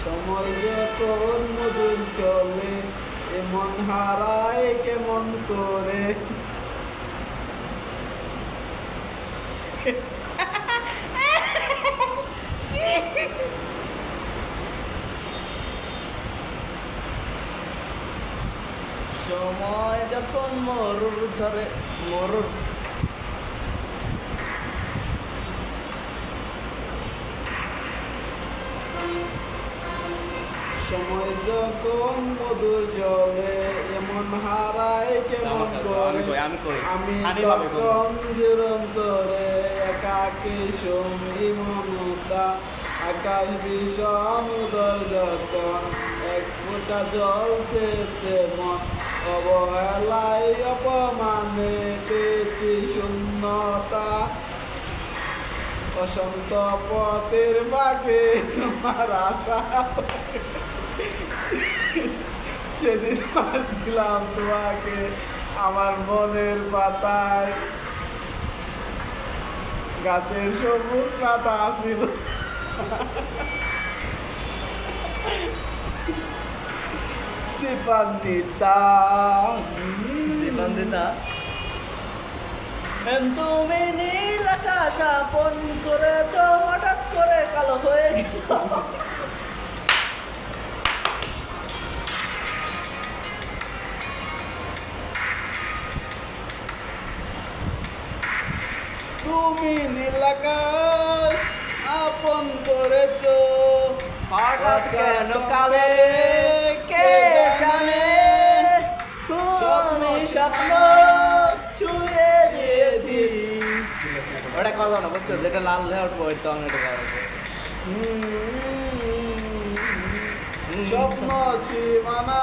সময় যখন মধুর চলে এমন হারায় কেমন করে। সময় যখন মরুর ঝরে মরুর সময় যখন মধুর জলে এমন হারায় কেমন করে। আমি তখন চিরন্তরে একাকী সঙ্গী মমতা। আকাশ বিষম উদর যখন এক ফোঁটা জল চেয়েছে মন। অবহেলায় অপমানে পেয়েছি শূন্যতা। অসন্ত পথের বাগে তোমার আশা সেদিন দিলাম তোমাকে আমার মনের পাতায়। গাছের সবুজ পাতা ছিল দীপান্বিতা। তুমি নীল আকাশ আপন করেছ, হঠাৎ করে কালো হয়ে গেছ। তুমি নীল আকাশ আপন করেছ, হঠাৎ কেন কালে কে জানে। তুমি স্বপ্ন ছুঁয়ে দিয়েছি। ওটা কথা না বুঝছো, যেটা লাল হয়ে উঠবো ওই তখন এটা গাওয়া হবে। স্বপ্ন সীমানা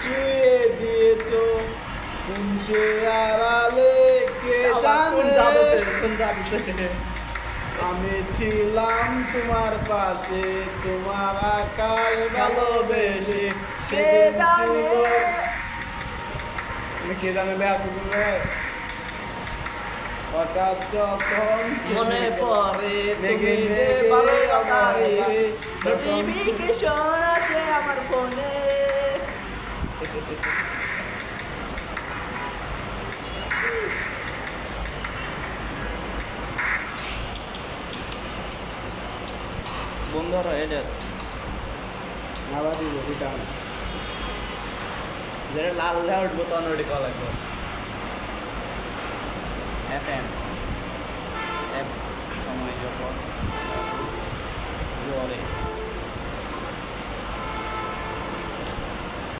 ছুঁয়ে দিয়েছ, কোন সে আড়ালে কে জানে। আমি ছিলাম তোমার পাশে, তোমার আকাশ ভালোবেসে। কে জানে কে জানে হঠাৎ যখন মনে পড়ে তুমি যে নোটিফিকেশন আসে আমার ফোনে। বন্ধুরা এটা আবার দিব রিটার্ন। যেটা লাল হয়ে উঠবো তখন ওটি কল লাগবে। FM